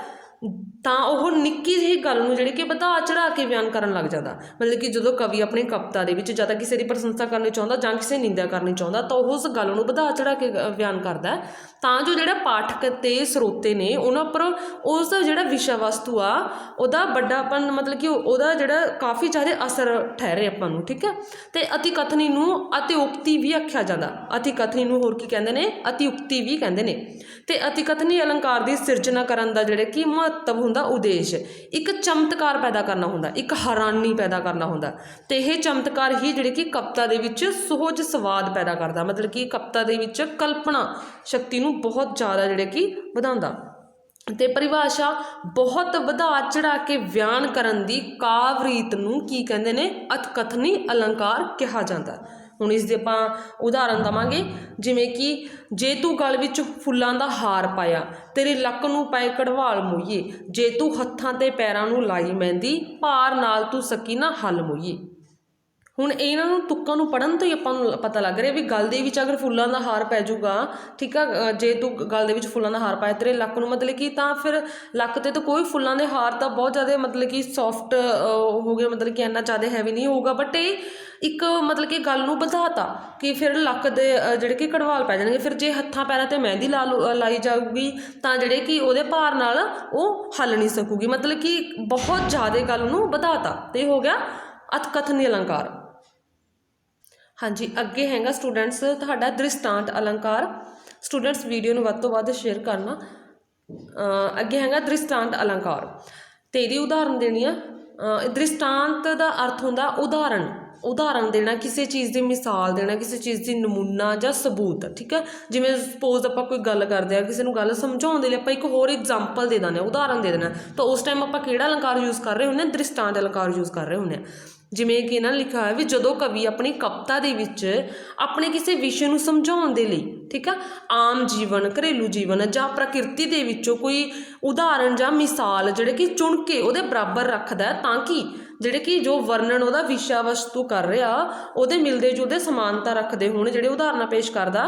ਤਾਂ ਉਹ ਨਿੱਕੀ ਜਿਹੀ ਗੱਲ ਨੂੰ ਜਿਹੜੀ ਕਿ ਵਧਾ ਚੜ੍ਹਾ ਕੇ ਬਿਆਨ ਕਰਨ ਲੱਗ ਜਾਂਦਾ। ਮਤਲਬ ਕਿ ਜਦੋਂ ਕਵੀ ਆਪਣੀ ਕਵਿਤਾ ਦੇ ਵਿੱਚ ਜਾਂ ਤਾਂ ਕਿਸੇ ਦੀ ਪ੍ਰਸ਼ੰਸਾ ਕਰਨੀ ਚਾਹੁੰਦਾ ਜਾਂ ਕਿਸੇ ਦੀ ਨਿੰਦਿਆ ਕਰਨੀ ਚਾਹੁੰਦਾ, ਤਾਂ ਉਹ ਉਸ ਗੱਲ ਨੂੰ ਵਧਾ ਚੜ੍ਹਾ ਕੇ ਬਿਆਨ ਕਰਦਾ, ਤਾਂ ਜੋ ਜਿਹੜਾ ਪਾਠਕ ਅਤੇ ਸਰੋਤੇ ਨੇ ਉਹਨਾਂ ਉੱਪਰ ਉਸ ਦਾ ਜਿਹੜਾ ਵਿਸ਼ਾ ਵਸਤੂ ਆ ਉਹਦਾ ਵੱਡਾਪਨ, ਮਤਲਬ ਕਿ ਉਹਦਾ ਜਿਹੜਾ ਕਾਫੀ ਜ਼ਿਆਦਾ ਅਸਰ ਠਹਿਰੇ ਆਪਾਂ ਨੂੰ, ਠੀਕ ਹੈ। ਅਤੇ ਅਤੀ ਕਥਨੀ ਨੂੰ ਅਤਿਉਕਤੀ ਵੀ ਆਖਿਆ ਜਾਂਦਾ। ਅਤੀ ਕਥਨੀ ਨੂੰ ਹੋਰ ਕੀ ਕਹਿੰਦੇ ਨੇ? ਅਤਿਉਕਤੀ ਵੀ ਕਹਿੰਦੇ ਨੇ। ਅਤੇ ਅਤੀ ਕਥਨੀ ਅਲੰਕਾਰ ਦੀ ਸਿਰਜਣਾ ਕਰਨ ਦਾ ਜਿਹੜੇ ਕਿ ਮਹੱਤਵ ਹੁੰਦਾ, ਉਦੇਸ਼ ਇੱਕ ਚਮਤਕਾਰ ਪੈਦਾ ਕਰਨਾ ਹੁੰਦਾ, ਇੱਕ ਹੈਰਾਨੀ ਪੈਦਾ ਕਰਨਾ ਹੁੰਦਾ, ਅਤੇ ਇਹ ਚਮਤਕਾਰ ਹੀ ਜਿਹੜੇ ਕਿ ਕਵਿਤਾ ਦੇ ਵਿੱਚ ਸੁਹਜ ਸਵਾਦ ਪੈਦਾ ਕਰਦਾ, ਮਤਲਬ ਕਿ ਕਵਿਤਾ ਦੇ ਵਿੱਚ ਕਲਪਨਾ ਸ਼ਕਤੀ ਨੂੰ ਬਹੁਤ ਜ਼ਿਆਦਾ ਜਿਹੜੇ ਕਿ ਵਧਾਉਂਦਾ। ਅਤੇ ਪਰਿਭਾਸ਼ਾ ਬਹੁਤ ਵਧਾ ਚੜ੍ਹਾ ਕੇ ਬਿਆਨ ਕਰਨ ਦੀ ਕਾਵਿ ਰੀਤ ਨੂੰ ਕੀ ਕਹਿੰਦੇ ਨੇ? ਅਤਕਥਨੀ ਅਲੰਕਾਰ ਕਿਹਾ ਜਾਂਦਾ। ਹੁਣ ਇਸ ਦੇ ਆਪਾਂ ਉਦਾਹਰਨ ਦੇਵਾਂਗੇ, ਜਿਵੇਂ ਕਿ ਜੇ ਤੂੰ ਗਲ ਵਿੱਚ ਫੁੱਲਾਂ ਦਾ ਹਾਰ ਪਾਇਆ, ਤੇਰੀ ਲੱਕ ਨੂੰ ਪਏ ਕਢਵਾਲ ਮੋਈਏ, ਜੇ ਤੂੰ ਹੱਥਾਂ ਤੇ ਪੈਰਾਂ ਨੂੰ ਲਾਈ ਮਹਿੰਦੀ, ਭਾਰ ਨਾਲ ਤੂੰ ਸਕੀ ਨਾ ਹੱਲ ਮੋਈਏ। ਹੁਣ ਇਹਨਾਂ ਨੂੰ ਤੁੱਕਾਂ ਨੂੰ ਪੜ੍ਹਨ ਤੋਂ ਹੀ ਆਪਾਂ ਨੂੰ ਪਤਾ ਲੱਗ ਰਿਹਾ ਵੀ ਗਲ ਦੇ ਵਿੱਚ ਅਗਰ ਫੁੱਲਾਂ ਦਾ ਹਾਰ ਪੈ ਜਾਊਗਾ, ਠੀਕ ਆ, ਜੇ ਤੂੰ ਗਲ ਦੇ ਵਿੱਚ ਫੁੱਲਾਂ ਦਾ ਹਾਰ ਪਾਇਆ ਤੇਰੇ ਲੱਕ ਨੂੰ, ਮਤਲਬ ਕਿ ਤਾਂ ਫਿਰ ਲੱਕ 'ਤੇ ਤਾਂ ਕੋਈ ਫੁੱਲਾਂ ਦੇ ਹਾਰ ਤਾਂ ਬਹੁਤ ਜ਼ਿਆਦਾ ਮਤਲਬ ਕਿ ਸੌਫਟ ਹੋ ਗਿਆ, ਮਤਲਬ ਕਿ ਇੰਨਾ ਜ਼ਿਆਦਾ ਹੈਵੀ ਨਹੀਂ ਹੋਊਗਾ, ਬਟ ਇਹ ਇੱਕ ਮਤਲਬ ਕਿ ਗੱਲ ਨੂੰ ਵਧਾਤਾ ਕਿ ਫਿਰ ਲੱਕ ਦੇ ਜਿਹੜੇ ਕਿ ਕਢਵਾਲ ਪੈ ਜਾਣਗੇ। ਫਿਰ ਜੇ ਹੱਥਾਂ ਪੈਰਾਂ 'ਤੇ ਮਹਿੰਦੀ ਲਾਈ ਜਾਊਗੀ ਤਾਂ ਜਿਹੜੇ ਕਿ ਉਹਦੇ ਭਾਰ ਨਾਲ ਉਹ ਹੱਲ ਨਹੀਂ ਸਕੂਗੀ, ਮਤਲਬ ਕਿ ਬਹੁਤ ਜ਼ਿਆਦਾ ਗੱਲ ਨੂੰ ਵਧਾਤਾ, ਅਤੇ ਹੋ ਗਿਆ ਅਤਕਥਨੀ ਅਲੰਕਾਰ। ਹਾਂਜੀ, ਅੱਗੇ ਹੈਗਾ ਸਟੂਡੈਂਟਸ ਤੁਹਾਡਾ ਦ੍ਰਿਸ਼ਟਾਂਤ ਅਲੰਕਾਰ। ਸਟੂਡੈਂਟਸ ਵੀਡੀਓ ਨੂੰ ਵੱਧ ਤੋਂ ਵੱਧ ਸ਼ੇਅਰ ਕਰਨਾ। ਅੱਗੇ ਹੈਗਾ ਦ੍ਰਿਸ਼ਟਾਂਤ ਅਲੰਕਾਰ, ਅਤੇ ਇਹਦੀ ਉਦਾਹਰਨ ਦੇਣੀ ਆ। ਦ੍ਰਿਸ਼ਟਾਂਤ ਦਾ ਅਰਥ ਹੁੰਦਾ ਉਦਾਹਰਨ ਦੇਣਾ, ਕਿਸੇ ਚੀਜ਼ ਦੀ ਮਿਸਾਲ ਦੇਣਾ, ਕਿਸੇ ਚੀਜ਼ ਦੀ ਨਮੂਨਾ ਜਾਂ ਸਬੂਤ, ਠੀਕ ਹੈ। ਜਿਵੇਂ ਸਪੋਜ਼ ਆਪਾਂ ਕੋਈ ਗੱਲ ਕਰਦੇ ਹਾਂ, ਕਿਸੇ ਨੂੰ ਗੱਲ ਸਮਝਾਉਣ ਦੇ ਲਈ ਆਪਾਂ ਇੱਕ ਹੋਰ ਐਗਜ਼ਾਮਪਲ ਦੇ ਦਿੰਦੇ ਹਾਂ, ਉਦਾਹਰਨ ਦੇ ਦੇਣਾ, ਤਾਂ ਉਸ ਟਾਈਮ ਆਪਾਂ ਕਿਹੜਾ ਅਲੰਕਾਰ ਯੂਜ਼ ਕਰ ਰਹੇ ਹੁੰਦੇ ਹਾਂ? ਦ੍ਰਿਸ਼ਟਾਂਤ ਅਲੰਕਾਰ ਯੂਜ਼ ਕਰ ਰਹੇ ਹੁੰਦੇ ਹਾਂ। ਜਿਵੇਂ ਕਿ ਇਹਨਾਂ ਨੇ ਲਿਖਿਆ ਹੋਇਆ ਵੀ ਜਦੋਂ ਕਵੀ ਆਪਣੀ ਕਵਿਤਾ ਦੇ ਵਿੱਚ ਆਪਣੇ ਕਿਸੇ ਵਿਸ਼ੇ ਨੂੰ ਸਮਝਾਉਣ ਦੇ ਲਈ, ਠੀਕ ਆ, ਆਮ ਜੀਵਨ, ਘਰੇਲੂ ਜੀਵਨ ਜਾਂ ਪ੍ਰਕਿਰਤੀ ਦੇ ਵਿੱਚੋਂ ਕੋਈ ਉਦਾਹਰਨ ਜਾਂ ਮਿਸਾਲ ਜਿਹੜੇ ਕਿ ਚੁਣ ਕੇ ਉਹਦੇ ਬਰਾਬਰ ਰੱਖਦਾ, ਤਾਂ ਕਿ ਜਿਹੜੇ ਕਿ ਜੋ ਵਰਣਨ ਉਹਦਾ ਵਿਸ਼ਾ ਵਸਤੂ ਕਰ ਰਿਹਾ ਉਹਦੇ ਮਿਲਦੇ ਜੁਲਦੇ ਸਮਾਨਤਾ ਰੱਖਦੇ ਹੋਣ ਜਿਹੜੇ ਉਦਾਹਰਨਾਂ ਪੇਸ਼ ਕਰਦਾ,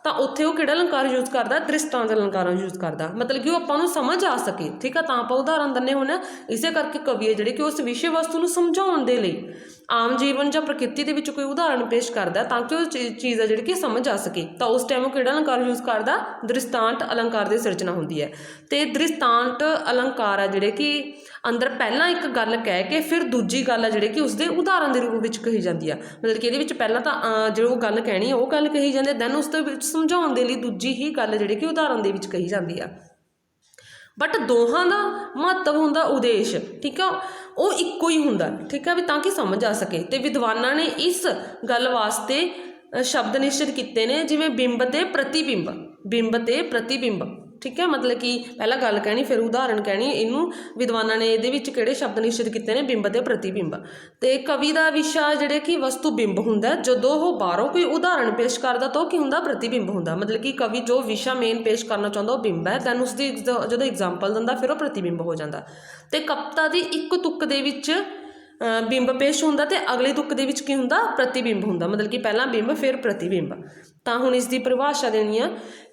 ਤਾਂ ਉੱਥੇ ਉਹ ਕਿਹੜਾ ਅਲੰਕਾਰ ਯੂਜ਼ ਕਰਦਾ? ਦ੍ਰਿਸ਼ਟਾਂਤ ਅਲੰਕਾਰ ਯੂਜ਼ ਕਰਦਾ, ਮਤਲਬ ਕਿ ਉਹ ਆਪਾਂ ਨੂੰ ਸਮਝ ਆ ਸਕੇ, ਠੀਕ ਆ, ਤਾਂ ਆਪਾਂ ਉਦਾਹਰਨ ਦਿੰਦੇ ਹੁੰਦੇ ਹਾਂ। ਇਸੇ ਕਰਕੇ ਕਵੀ ਹੈ ਜਿਹੜੇ ਕਿ ਉਸ ਵਿਸ਼ੇ ਵਸਤੂ ਨੂੰ ਸਮਝਾਉਣ ਦੇ ਲਈ ਆਮ ਜੀਵਨ ਜਾਂ ਪ੍ਰਕਿਰਤੀ ਦੇ ਵਿੱਚ ਕੋਈ ਉਦਾਹਰਨ ਪੇਸ਼ ਕਰਦਾ, ਤਾਂ ਕਿ ਉਹ ਚੀਜ਼ ਹੈ ਜਿਹੜੀ ਕਿ ਸਮਝ ਆ ਸਕੇ, ਤਾਂ ਉਸ ਟਾਈਮ ਉਹ ਕਿਹੜਾ ਅਲੰਕਾਰ ਯੂਜ਼ ਕਰਦਾ? ਦ੍ਰਿਸ਼ਟਾਂਤ ਅਲੰਕਾਰ ਦੀ ਸਿਰਜਣਾ ਹੁੰਦੀ ਹੈ। ਅਤੇ ਦ੍ਰਿਸ਼ਟਾਂਤ ਅਲੰਕਾਰ ਆ ਜਿਹੜੇ ਕਿ ਅੰਦਰ ਪਹਿਲਾਂ ਇੱਕ ਗੱਲ ਕਹਿ ਕੇ ਫਿਰ ਦੂਜੀ ਗੱਲ ਆ ਜਿਹੜੀ ਕਿ ਉਸਦੇ ਉਦਾਹਰਨ ਦੇ ਰੂਪ ਵਿੱਚ ਕਹੀ ਜਾਂਦੀ ਆ, ਮਤਲਬ ਕਿ ਇਹਦੇ ਵਿੱਚ ਪਹਿਲਾਂ ਤਾਂ ਜੋ ਗੱਲ ਕਹਿਣੀ ਆ ਉਹ ਗੱਲ ਕਹੀ ਜਾਂਦੀ ਹੈ, ਦੈਨ ਉਸ ਦੇ ਵਿੱਚ ਸਮਝਾਉਣ ਦੇ ਲਈ ਦੂਜੀ ਹੀ ਗੱਲ ਜਿਹੜੀ ਕਿ ਉਦਾਹਰਨ ਦੇ ਵਿੱਚ ਕਹੀ ਜਾਂਦੀ ਆ। ਬਟ ਦੋਹਾਂ ਦਾ ਮਹੱਤਵ ਹੁੰਦਾ ਉਦੇਸ਼, ਠੀਕ ਆ, ਉਹ ਇੱਕੋ ਹੀ ਹੁੰਦਾ, ਠੀਕ ਆ, ਵੀ ਤਾਂ ਕਿ ਸਮਝ ਆ ਸਕੇ। ਅਤੇ ਵਿਦਵਾਨਾਂ ਨੇ ਇਸ ਗੱਲ ਵਾਸਤੇ ਸ਼ਬਦ ਨਿਸ਼ਚਿਤ ਕੀਤੇ ਨੇ, ਜਿਵੇਂ ਬਿੰਬ ਅਤੇ ਪ੍ਰਤੀਬਿੰਬ, ਬਿੰਬ ਅਤੇ ਪ੍ਰਤੀਬਿੰਬ, ठीक है, मतलब कि पहला गल कहनी फिर उदाहरण कहनी। इनू विद्वाना ने ये किहड़े शब्द निश्चित किए हैं, बिंब ते प्रतिबिंब। तो कवि का विशा जिहड़े कि वस्तु बिंब हुंदा, जदों वो बाहरों कोई उदाहरण पेश करता तो की हुंदा, प्रतिबिंब हुंदा। मतलब कि कवि जो विशा मेन पेश करना चाहुंदा वो बिंब है, दैन उसकी जो एग्जाम्पल दिंदा फिर वो प्रतिबिंब हो जाता। तो कविता की एक तुक दे विच बिंब पेश होंदा ते अगले तुक दे विच की हुंदा, प्रतिबिंब हुंदा। मतलब कि पहला बिंब फिर प्रतिबिंब। तो हुण इसकी परिभाषा देनी है,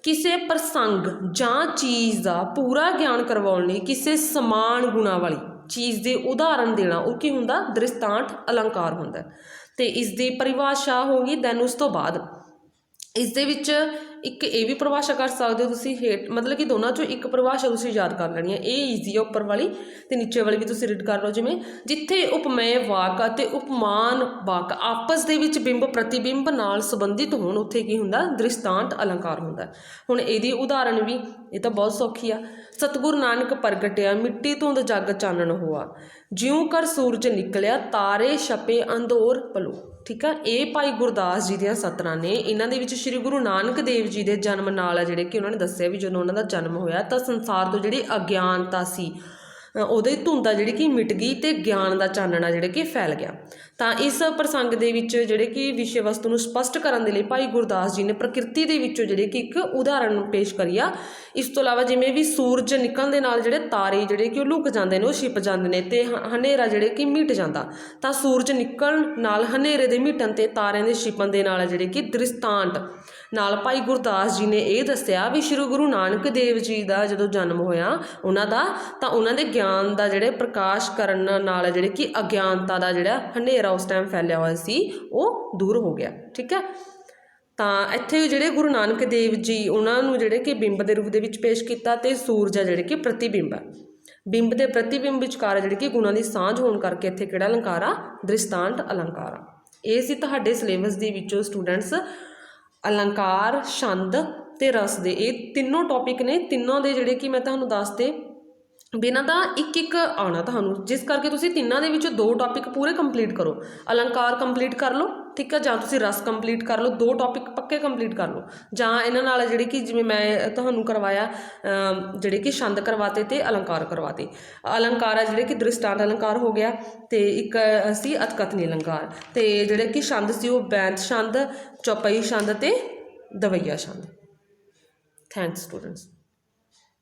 किसी प्रसंग जां चीज़ का पूरा ज्ञान करवाउण लई किसी समान गुणा वाली चीज़ के उदाहरण देना वो की हुंदा, दृष्टांत अलंकार हुंदा। ते इसकी परिभाषा होगी। दैन उस तो बाद इस दे विच एक ये भी परिभाषा कर सकते हो तुसीं हेठ, मतलब कि दोनों चों एक परिभाषा तुसीं याद कर लैनी है। ये ईजी है उपर वाली, तो नीचे वाली भी तुसीं रीड कर लो। जिवें जिथे उपमेय वाक अते उपमान वाक आपस दे विच बिंब प्रतिबिंब नाल संबंधित होण, उत्थे की हुंदा, दृष्टांत अलंकार हुंदा। हुण इहदी उदाहरण भी ये तो बहुत सौखी आ। सतगुरु नानक प्रगटिया मिट्टी धुंद जग चानण होआ, ज्यों कर सूरज निकलिया तारे छपे अंधोर पलो। ठीक है, ये भाई गुरदास जी दियां सतरां ने। इन्हां दे विच श्री गुरु नानक देव जी के जन्म नाल जिहड़े कि उन्होंने दस्सिया भी जदों उन्हां दा जन्म होया तो संसार तो जिहड़ी अज्ञानता सी ਉਹਦੀ ਧੁੰਦ ਆ ਜਿਹੜੀ ਕਿ ਮਿਟ गई तो ज्ञान का चानना ਜਿਹੜਾ कि फैल गया। तो इस प्रसंग ਦੇ ਵਿੱਚ ਜਿਹੜੇ कि विषय वस्तु ਨੂੰ स्पष्ट ਕਰਨ ਦੇ ਲਈ ਭਾਈ ਗੁਰਦਾਸ ਜੀ ਨੇ ਪ੍ਰਕਿਰਤੀ ਦੇ ਵਿੱਚੋਂ ਜਿਹੜੇ ਕਿ ਇੱਕ ਉਦਾਹਰਨ ਪੇਸ਼ ਕਰੀ ਆ। ਇਸ ਤੋਂ ਇਲਾਵਾ ਜਿਵੇਂ ਵੀ ਸੂਰਜ ਨਿਕਲਣ ਦੇ ਨਾਲ ਜਿਹੜੇ ਤਾਰੇ ਜਿਹੜੇ ਕਿ ਉਹ ਲੁਕ ਜਾਂਦੇ ਨੇ, ਉਹ ਛਿਪ ਜਾਂਦੇ ਨੇ ਤੇ ਹਨੇਰਾ ਜਿਹੜੇ ਕਿ ਮਿਟ ਜਾਂਦਾ। ਤਾਂ ਸੂਰਜ ਨਿਕਲਣ ਨਾਲ ਹਨੇਰੇ ਦੇ ਮਿਟਣ ਤੇ ਤਾਰਿਆਂ ਦੇ ਛਿਪਣ ਦੇ ਨਾਲ ਜਿਹੜੇ ਕਿ ਦ੍ਰਿਸ਼ਟਾਂਤ ਨਾਲ ਭਾਈ ਗੁਰਦਾਸ ਜੀ ਨੇ ਇਹ ਦੱਸਿਆ ਵੀ ਸ਼੍ਰੀ ਗੁਰੂ ਨਾਨਕ ਦੇਵ ਜੀ ਦਾ ਜਦੋਂ ਜਨਮ ਹੋਇਆ ਉਹਨਾਂ ਦਾ, ਤਾਂ ਉਹਨਾਂ ਦੇ ਗਿਆਨ ਦਾ ਜਿਹੜੇ ਪ੍ਰਕਾਸ਼ ਕਰਨ ਨਾਲ ਜਿਹੜੇ ਕਿ ਅਗਿਆਨਤਾ ਦਾ ਜਿਹੜਾ ਹਨੇਰਾ ਉਸ ਟਾਈਮ ਫੈਲਿਆ ਹੋਇਆ ਸੀ ਉਹ ਦੂਰ ਹੋ ਗਿਆ। ਠੀਕ ਹੈ, ਤਾਂ ਇੱਥੇ ਜਿਹੜੇ ਗੁਰੂ ਨਾਨਕ ਦੇਵ ਜੀ ਉਹਨਾਂ ਨੂੰ ਜਿਹੜੇ ਕਿ ਬਿੰਬ ਦੇ ਰੂਪ ਦੇ ਵਿੱਚ ਪੇਸ਼ ਕੀਤਾ ਤੇ ਸੂਰਜ ਆ ਜਿਹੜੇ ਕਿ ਪ੍ਰਤੀਬਿੰਬ ਹੈ। ਬਿੰਬ ਦੇ ਪ੍ਰਤੀਬਿੰਬ ਵਿਚਕਾਰ ਜਿਹੜੇ ਕਿ ਗੁਣਾਂ ਦੀ ਸਾਂਝ ਹੋਣ ਕਰਕੇ ਇੱਥੇ ਕਿਹੜਾ ਅਲੰਕਾਰ ਆ, ਦ੍ਰਿਸ਼ਟਾਂਤ ਅਲੰਕਾਰ ਆ। ਇਹ ਸੀ ਤੁਹਾਡੇ ਸਿਲੇਬਸ ਦੇ ਵਿੱਚੋਂ ਸਟੂਡੈਂਟਸ अलंकार, छंद ते रस दे ये तीनों टॉपिक ने। तीनों दे जिहड़े कि मैं तुहानूं दसते बिना दा एक एक आना तुहानूं, जिस करके तुसीं तिन्नां दे विचों 2 टॉपिक पूरे कंप्लीट करो। अलंकार कंप्लीट कर लो, ठीक है, जां तुसीं रस कंप्लीट कर लो, 2 टॉपिक पक्के कंप्लीट कर लो। जां इन्हां नाल जिहड़ी कि जिवें मैं तुहानूं करवाया जिहड़े कि छंद करवाते ते अलंकार करवाते। अलंकार है जिहड़े कि दृष्टांत अलंकार हो गया, ते एक सी अतकथनी अलंकार, ते जिहड़े कि छंद सी वो बैंत छंद, चौपाई छंद ते दवैया छंद। Thanks students.